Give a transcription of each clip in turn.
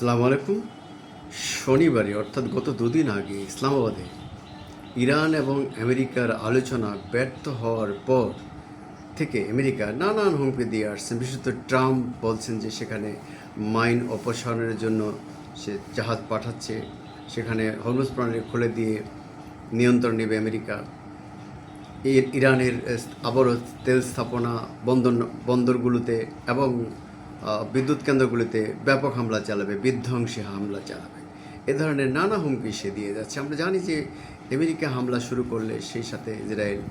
আসসালামু আলাইকুম। শনিবারে অর্থাৎ গত দুদিন আগে ইসলামাবাদে ইরান এবং আমেরিকার আলোচনা ব্যর্থ হওয়ার পর থেকে আমেরিকা নানান হুমকি দিয়ে আসছেন। বিশেষত ট্রাম্প বলছেন যে সেখানে মাইন অপসারণের জন্য সে জাহাজ পাঠাচ্ছে, সেখানে হরমুজ প্রণালী খুলে দিয়ে নিয়ন্ত্রণ নেবে আমেরিকা। ইরানের আবারও তেল স্থাপনা বন্দরগুলোতে এবং বিদ্যুৎ কেন্দ্রগুলিতে ব্যাপক হামলা চালাবে, বিধ্বংসী হামলা চালাবে। এ ধরনের নানা হুমকি সে দিয়ে যাচ্ছে। আমরা জানি যে আমেরিকা হামলা শুরু করলে সেই সাথে ইসরায়েল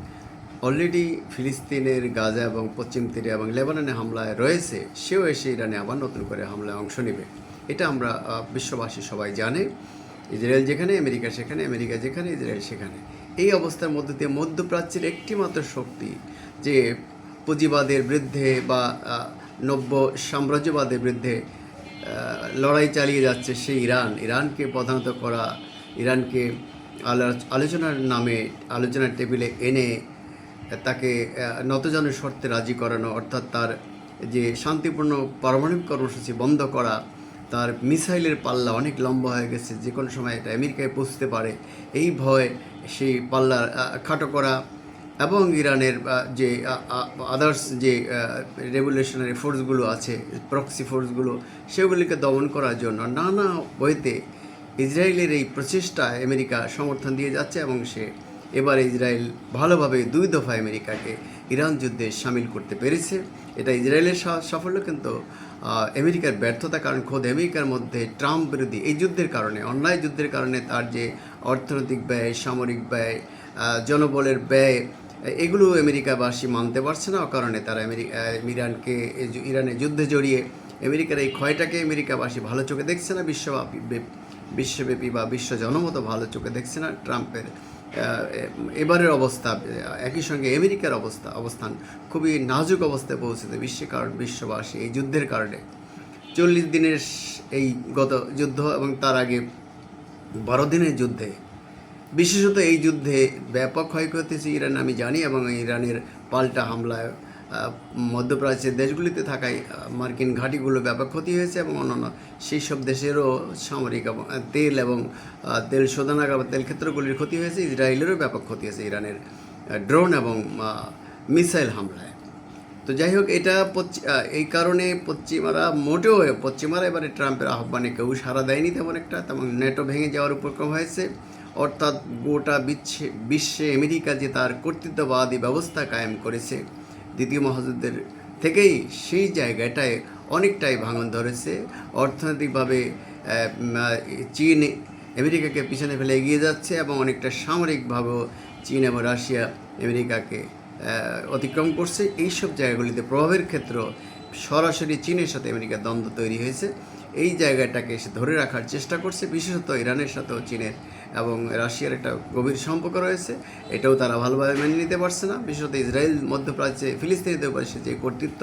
অলরেডি ফিলিস্তিনের গাজা এবং পশ্চিম তীরে এবং লেবাননে হামলায় রয়েছে, সেও এসে ইরানে আবার নতুন করে হামলায় অংশ নেবে। এটা আমরা বিশ্ববাসী সবাই জানে। ইসরায়েল যেখানে আমেরিকা সেখানে, আমেরিকা যেখানে ইসরায়েল সেখানে। এই অবস্থার মধ্যে দিয়ে মধ্যপ্রাচ্যের একটিমাত্র শক্তি যে পুঁজিবাদের বিরুদ্ধে বা নব্য সাম্রাজ্যবাদের বিরুদ্ধে লড়াই চালিয়ে যাচ্ছে সেই ইরানকে প্রধানত করা, ইরানকে আলোচনার নামে আলোচনার টেবিলে এনে তাকে নতজানু শর্তে রাজি করানো, অর্থাৎ তার যে শান্তিপূর্ণ পারমাণবিক কর্মসূচি বন্ধ করা, তার মিসাইলের পাল্লা অনেক লম্বা হয়ে গেছে, যে কোনো সময় এটা আমেরিকায় পৌঁছতে পারে, এই ভয় সেই পাল্লা খাটো করা এবং ইরানের যে আদার্স যে রেভলিউশনারি ফোর্সগুলো আছে, প্রক্সি ফোর্সগুলো, সেগুলিকে দমন করার জন্য নানা ওয়েতে ইসরায়েলের এই প্রচেষ্টায় আমেরিকা সমর্থন দিয়ে যাচ্ছে। এবং সে এবারে ইসরায়েল ভালোভাবে দুই দফায় আমেরিকাকে ইরান যুদ্ধে সামিল করতে পেরেছে। এটা ইসরায়েলের সাফল্য, কিন্তু আমেরিকার ব্যর্থতা। কারণ খোদ আমেরিকার মধ্যে ট্রাম্প বিরোধী এই যুদ্ধের কারণে, অন্যায় যুদ্ধের কারণে তার যে অর্থনৈতিক ব্যয়, সামরিক ব্যয়, জনবলের ব্যয়, এগুলো আমেরিকাবাসী মানতে পারছে না। কারণে তারা ইরানের যুদ্ধে জড়িয়ে আমেরিকার এই ক্ষয়টাকে আমেরিকাবাসী ভালো চোখে দেখছে না, বিশ্বব্যাপী বা বিশ্ব জনমত ভালো চোখে দেখছে না। ট্রাম্পের এবারের অবস্থা, একই সঙ্গে আমেরিকার অবস্থান খুবই নাজুক অবস্থায় পৌঁছেছে বিশ্ববাসী এই যুদ্ধের কারণে। 40 দিনের এই গত যুদ্ধ এবং তার আগে 12 দিনের যুদ্ধে, বিশেষত এই যুদ্ধে ব্যাপক ক্ষয়ক্ষতি হয়েছে ইরান আমি জানি, এবং ইরানের পাল্টা হামলায় মধ্যপ্রাচ্যের দেশগুলিতে থাকায় মার্কিন ঘাঁটিগুলো ব্যাপক ক্ষতি হয়েছে, এবং অন্যান্য সেই সব দেশেরও সামরিক এবং তেল শোধনাগার বা তেল ক্ষেত্রগুলির ক্ষতি হয়েছে। ইসরায়েলেরও ব্যাপক ক্ষতি হয়েছে ইরানের ড্রোন এবং মিসাইল হামলায়। তো যাই হোক, এই কারণে পশ্চিমারা এবারে ট্রাম্পের আহ্বানে কেউ সাড়া দেয়নি তেমন একটা, তেমন নেটো ভেঙে যাওয়ার উপক্রম হয়েছে। অর্থাৎ গোটা বিশ্বে আমেরিকা যে তার কর্তৃত্ববাদী ব্যবস্থা কায়েম করেছে দ্বিতীয় মহাযুদ্ধের থেকেই, সেই জায়গাটায় অনেকটাই ভাঙন ধরেছে। অর্থনৈতিকভাবে চীন আমেরিকাকে পিছনে ফেলে এগিয়ে যাচ্ছে, এবং অনেকটা সামরিকভাবেও চীন এবং রাশিয়া আমেরিকাকে অতিক্রম করছে। এইসব জায়গাগুলিতে প্রভাবের ক্ষেত্র সরাসরি চীনের সাথে আমেরিকার দ্বন্দ্ব তৈরি হয়েছে। এই জায়গাটাকে সে ধরে রাখার চেষ্টা করছে। বিশেষত ইরানের সাথেও চীনের এবং রাশিয়ার একটা গভীর সম্পর্ক রয়েছে, এটাও তারা ভালোভাবে মেনে নিতে পারছে না। বিশেষত ইসরায়েল মধ্যপ্রাচ্যে ফিলিস্তিনিদের উপরে যে কর্তৃত্ব,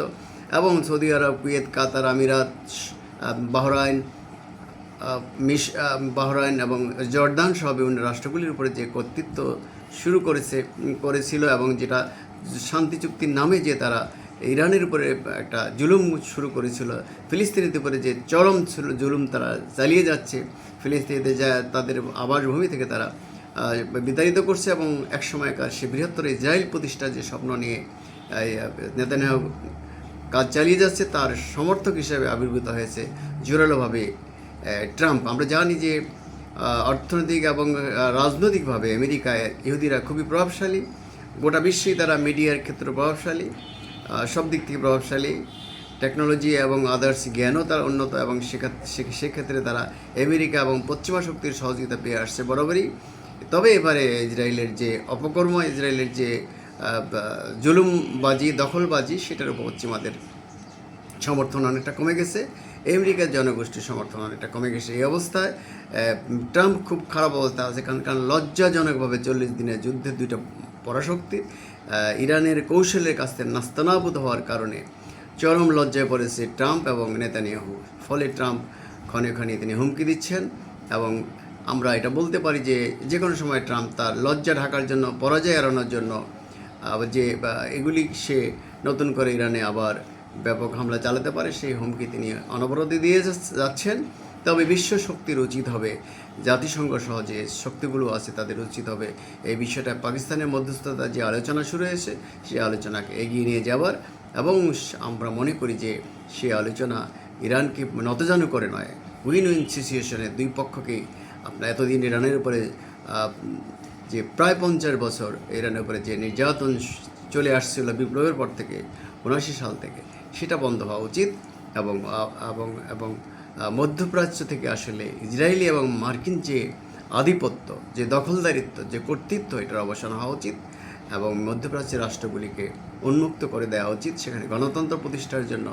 এবং সৌদি আরব, কুয়েত, কাতার, আমিরাত, বাহরাইন এবং জর্দান সহ বিভিন্ন রাষ্ট্রগুলির উপরে যে কর্তৃত্ব করেছিল, এবং যেটা শান্তি চুক্তির নামে যে তারা ইরানের উপরে একটা জুলুম শুরু করেছিল, ফিলিস্তিনিদের উপরে যে চরম জুলুম তারা চালিয়ে যাচ্ছে, ফিলিস্তিনিদের যা তাদের আবাসভূমি থেকে তারা বিতাড়িত করছে, এবং একসময়কার সে বৃহত্তর ইসরায়েল প্রতিষ্ঠার যে স্বপ্ন নিয়ে নেতানিয়াহু কাজ চালিয়ে যাচ্ছে, তার সমর্থক হিসেবে আবির্ভূত হয়েছে জোরালোভাবে ট্রাম্প। আমরা জানি যে অর্থনৈতিক এবং রাজনৈতিকভাবে আমেরিকায় ইহুদিরা খুবই প্রভাবশালী। গোটা বিশ্বেই তারা মিডিয়ার ক্ষেত্রে প্রভাবশালী, সব দিক থেকে প্রভাবশালী, টেকনোলজি এবং আদার্স জ্ঞানও তারা উন্নত, এবং সেক্ষেত্রে তারা আমেরিকা এবং পশ্চিমা শক্তির সহযোগিতা পেয়ে আসছে বরাবরই। তবে এবারে ইসরায়েলের যে অপকর্ম, ইসরায়েলের যে জুলুমবাজি, দখলবাজি, সেটার উপর পশ্চিমাদের সমর্থন অনেকটা কমে গেছে, আমেরিকার জনগোষ্ঠীর সমর্থন অনেকটা কমে গেছে। এই অবস্থায় ট্রাম্প খুব খারাপ অবস্থা আছে, কারণ লজ্জাজনকভাবে 40 দিনের যুদ্ধে দুইটা পরাশক্তি ইরানের কৌশলের কাছ থেকে নাস্তানাবুদ হওয়ার কারণে চরম লজ্জায় পড়েছে ট্রাম্প এবং নেতানিয়াহু। ফলে ট্রাম্প ক্ষণে ক্ষণে তিনি হুমকি দিচ্ছেন, এবং আমরা এটা বলতে পারি যে কোনো সময় ট্রাম্প তার লজ্জা ঢাকার জন্য, পরাজয় এড়ানোর জন্য এগুলি সে নতুন করে ইরানে আবার ব্যাপক হামলা চালাতে পারে, সেই হুমকি তিনি অনবরত দিয়ে যাচ্ছেন। তবে বিশ্ব শক্তির উচিত হবে, জাতিসংঘ সহ যে শক্তিগুলো আছে তাদের উচিত হবে এই বিষয়টা পাকিস্তানের মধ্যস্থতা যে আলোচনা শুরু হয়েছে সেই আলোচনাকে এগিয়ে নিয়ে যাওয়ার, এবং আমরা মনে করি যে সেই আলোচনা ইরানকে নতজানু করে নয়, উইন উইন সিচুয়েশনে দুই পক্ষকেই আপনার এতদিন ইরানের উপরে যে প্রায় 50 বছর ইরানের উপরে যে নির্যাতন চলে আসছিল বিপ্লবের পর থেকে 79 সাল থেকে, সেটা বন্ধ হওয়া উচিত। এবং এবং এবং মধ্যপ্রাচ্য থেকে আসলে ইসরায়েলি এবং মার্কিন যে আধিপত্য, যে দখলদারিত্ব, যে কর্তৃত্ব, এটার অবসান হওয়া উচিত এবং মধ্যপ্রাচ্যের রাষ্ট্রগুলিকে উন্মুক্ত করে দেওয়া উচিত। সেখানে গণতন্ত্র প্রতিষ্ঠার জন্য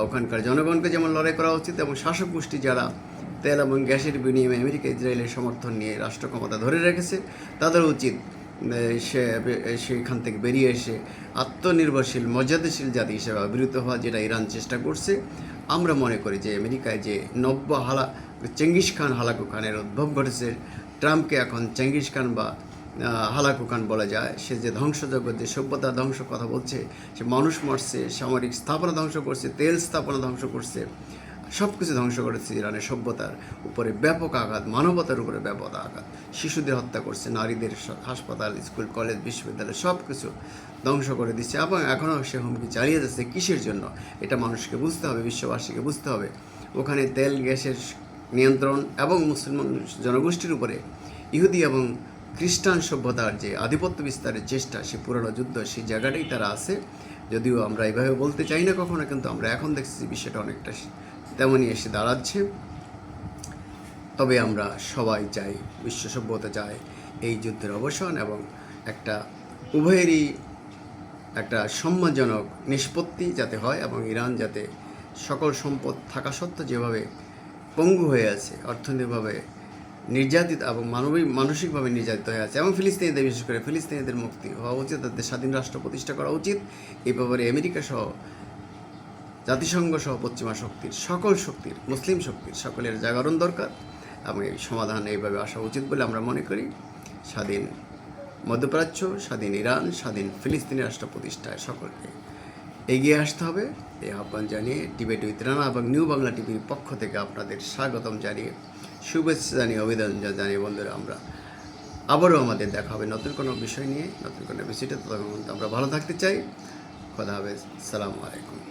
ওখানকার জনগণকে যেমন লড়াই করা উচিত, এবং শাসক গোষ্ঠী যারা তেল এবং গ্যাসের বিনিময়ে আমেরিকা ইসরায়েলের সমর্থন নিয়ে রাষ্ট্র ক্ষমতা ধরে রেখেছে তাদের উচিত সেখান থেকে বেরিয়ে এসে আত্মনির্ভরশীল মর্যাদাশীল জাতি হিসেবে আবির্ভূত হওয়া, যেটা ইরান চেষ্টা করছে। আমরা মনে করি যে আমেরিকায় যে নব্য চেঙ্গিস খান হালাকু খানের উদ্ভব ঘটেছে, ট্রাম্পকে এখন চেঙ্গিস খান বা হালাকু খান বলা যায়, সে যে ধ্বংসযজ্ঞ, যে সভ্যতা ধ্বংস কথা বলছে, সে মানুষ মারছে, সামরিক স্থাপনা ধ্বংস করছে, তেল স্থাপনা ধ্বংস করছে, সব কিছু ধ্বংস করেছে। ইরানের সভ্যতার উপরে ব্যাপক আঘাত, মানবতার উপরে ব্যাপক আঘাত, শিশুদের হত্যা করছে, নারীদের হাসপাতাল, স্কুল, কলেজ, বিশ্ববিদ্যালয় সব কিছু ধ্বংস করে দিচ্ছে, এবং এখনও সে হুমকি চালিয়ে যাচ্ছে। কিসের জন্য? এটা মানুষকে বুঝতে হবে, বিশ্ববাসীকে বুঝতে হবে। ওখানে তেল গ্যাসের নিয়ন্ত্রণ এবং মুসলমান জনগোষ্ঠীর উপরে ইহুদি এবং খ্রিস্টান সভ্যতার যে আধিপত্য বিস্তারের চেষ্টা, সে পুরনো যুদ্ধ, সেই জায়গাটাই তারা আছে। যদিও আমরা এইভাবে বলতে চাই না কখনো, কিন্তু আমরা এখন দেখছি বিষয়টা অনেকটা তেমনই এসে দাঁড়াচ্ছে। তবে আমরা সবাই চাই, বিশ্ব সভ্যতা চায় এই যুদ্ধের অবসান এবং একটা উভয়েরই একটা সম্মানজনক নিষ্পত্তি যাতে হয়, এবং ইরান যাতে সকল সম্পদ থাকা সত্ত্বেও যেভাবে পঙ্গু হয়ে আছে, অর্থনৈতিকভাবে নির্যাতিত এবং মানসিকভাবে নির্যাতিত হয়ে আছে, এবং ফিলিস্তিনিদের, বিশেষ করে ফিলিস্তিনিদের মুক্তি হওয়া উচিত, তাদের স্বাধীন রাষ্ট্র প্রতিষ্ঠা করা উচিত। এই ব্যাপারে আমেরিকা সহ, জাতিসংঘ সহ পশ্চিমা শক্তির, সকল শক্তির, মুসলিম শক্তির সকলের জাগরণ দরকার, এবং এই সমাধান এইভাবে আসা উচিত বলে আমরা মনে করি। স্বাধীন মধ্যপ্রাচ্য, স্বাধীন ইরান, স্বাধীন ফিলিস্তিনি রাষ্ট্র প্রতিষ্ঠায় সকলকে এগিয়ে আসতে হবে। এই আহ্বান জানিয়ে ডিবেট উইথ রানা এবং নিউ বাংলা টিভির পক্ষ থেকে আপনাদের স্বাগতম জানিয়ে, শুভেচ্ছা জানিয়ে, অভিনন্দন জানিয়ে বন্ধুরা, আমরা আবারও আমাদের দেখা হবে নতুন কোনো বিষয় নিয়ে, নতুন কোনো বিষয়টা। ততক্ষণ আমরা ভালো থাকতে চাই। খোদা হাফেজ, আসসালামু আলাইকুম।